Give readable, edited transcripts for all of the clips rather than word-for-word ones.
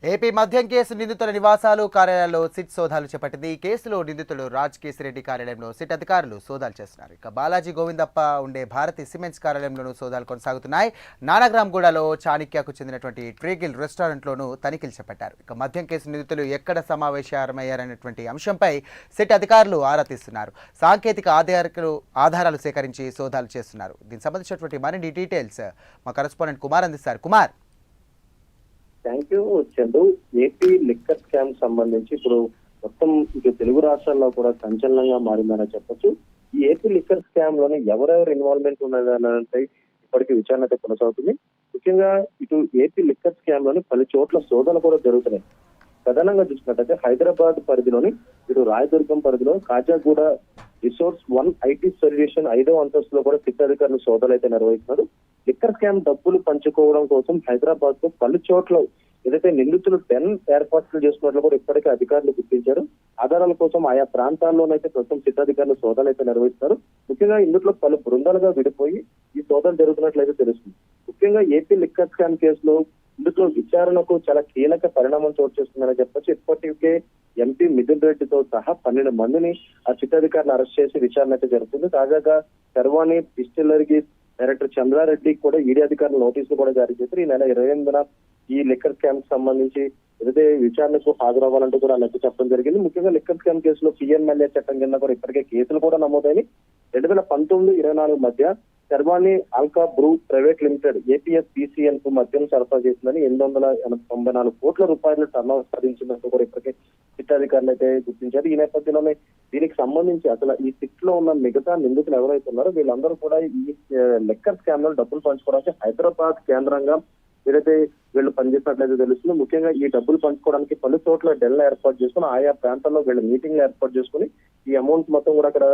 AP మద్యం case నిందితుల నివాసాలు కార్యాలయాల్లో సిట్ సోదాలు చేపట్టింది. ఈ కేసులో నిందితుడు రాజ్ కేసిరెడ్డి కార్యాలయంలో సిట్ అధికారులు సోదాలు చేస్తున్నారు. ఇక బాలాజీ గోవిందప్ప ఉండే భారతి సిమెంట్స్ కార్యాలయంలోనూ సోదాలు కొనసాగుతున్నాయి. నానగ్రామ్గూడలో చాణిక్యకు చెందినటువంటి ట్రీగిల్ రెస్టారెంట్లోనూ తనిఖీలు చేపట్టారు. ఇక మద్యం కేసు నిందితులు ఎక్కడ సమావేశమయ్యారనేటువంటి అంశంపై సిట్ అధికారులు ఆరా తీస్తున్నారు. సాంకేతిక ఆధారాలు సేకరించి సోదాలు చేస్తున్నారు. దీనికి సంబంధించినటువంటి మరిన్ని డీటెయిల్స్ మా కరెస్పాండెంట్ కుమార్ అందిస్తారు. Kumar. Thank you Chandu. AP liquor scam సంబంధించి ఇప్పుడు మొత్తం ఇటు తెలుగు రాష్ట్రాల్లో కూడా సంచలనంగా మారిందని చెప్పొచ్చు. ఈ ఏపీ లిక్కర్ స్కామ్ లోని ఎవరెవరు ఇన్వాల్వ్మెంట్ ఉన్నదనంటే ఇప్పటికీ విచారణ అయితే కొనసాగుతుంది. ముఖ్యంగా ఇటు ఏపీ లిక్కర్ స్కామ్ లోని పలు చోట్ల శోధనలు కూడా జరుగుతున్నాయి. ప్రధానంగా చూసినట్టయితే హైదరాబాద్ పరిధిలోని ఇటు రాయదుర్గం పరిధిలో కాజాగూడ రిసోర్స్ 1 ఐటీ సొల్యూషన్ 5వ అంతస్తులో కూడా సిట్ అధికారులు సోదాలు అయితే నిర్వహిస్తున్నారు. లిక్కర్ స్కామ్ డబ్బులు పంచుకోవడం కోసం హైదరాబాద్ లో పలు చోట్ల ఏదైతే నిందితులు 10 ఏర్పాట్లు చేసుకున్నట్లు కూడా ఇప్పటికే అధికారులు గుర్తించారు. ఆధారాల కోసం ఆయా ప్రాంతాల్లోనైతే ప్రస్తుతం సిట్ అధికారులు సోదాలు అయితే నిర్వహిస్తారు. ముఖ్యంగా ఇందులో పలు బృందాలుగా విడిపోయి ఈ సోదాలు జరుగుతున్నట్లయితే తెలుస్తుంది. ముఖ్యంగా ఏపీ లిక్కర్ స్కామ్ కేసులో ఇందులో విచారణకు చాలా కీలక పరిణామం చోటు చేస్తుందని చెప్పొచ్చు. ఇప్పటికే ఎంపీ మిథున్ రెడ్డితో సహా 12 మందిని ఆ సిట్ అధికారులు అరెస్ట్ చేసి విచారణ అయితే జరుగుతుంది. తాజాగా శర్వాణి డిస్టిలరీకి డైరెక్టర్ చంద్రారెడ్డి కూడా ఈడీ అధికారులు నోటీసులు కూడా జారీ చేశారు. ఈ నెల 28న ఈ లిక్కర్ స్కామ్ సంబంధించి ఏదైతే విచారణకు హాజరవ్వాలంటూ కూడా లెక్క చెప్పడం జరిగింది. ముఖ్యంగా లిక్కర్ స్కామ్ కేసులో పిఎంఎల్ఏ చట్టం కింద కూడా ఇప్పటికే కేసులు కూడా నమోదైనవి. 2019-24 మధ్య Sharvani Alco Brew Private Limited APS PCL కు మద్యం సరఫరా చేసిందని 894 కోట్ల రూపాయలు టర్న్ ఓవర్ సాధించినట్టు కూడా ఇప్పటికే సిట్ అధికారులు అయితే గుర్తించారు. ఈ నేపథ్యంలోనే దీనికి సంబంధించి అసలు ఈ సిట్ లో ఉన్న మిగతా నిందితులు ఎవరైతే ఉన్నారో వీళ్ళందరూ కూడా ఈ లిక్కర్ స్కామ్ లో డబ్బులు పంచుకోవడానికి హైదరాబాద్ కేంద్రంగా ఏదైతే వీళ్ళు పనిచేసినట్లయితే తెలుస్తుంది. ముఖ్యంగా ఈ డబ్బులు పంచుకోవడానికి పలు చోట్ల డెల్ ఏర్పాటు చేసుకుని ఆయా ప్రాంతాల్లో వీళ్ళు మీటింగ్లు ఏర్పాటు చేసుకుని ఈ అమౌంట్ మొత్తం కూడా అక్కడ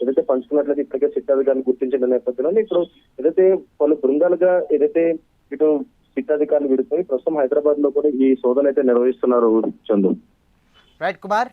ఏదైతే పంచుకున్నట్లయితే ఇప్పటికే సిట్ అధికారులు గుర్తించిన నేపథ్యంలో ఇప్పుడు ఏదైతే పలు బృందాలుగా ఏదైతే ఇటు సిట్ అధికారులు విడిపోయి ప్రస్తుతం హైదరాబాద్ లో కూడా ఈ సోదాలు అయితే నిర్వహిస్తున్నారు. చందు. రైట్ కుమార్.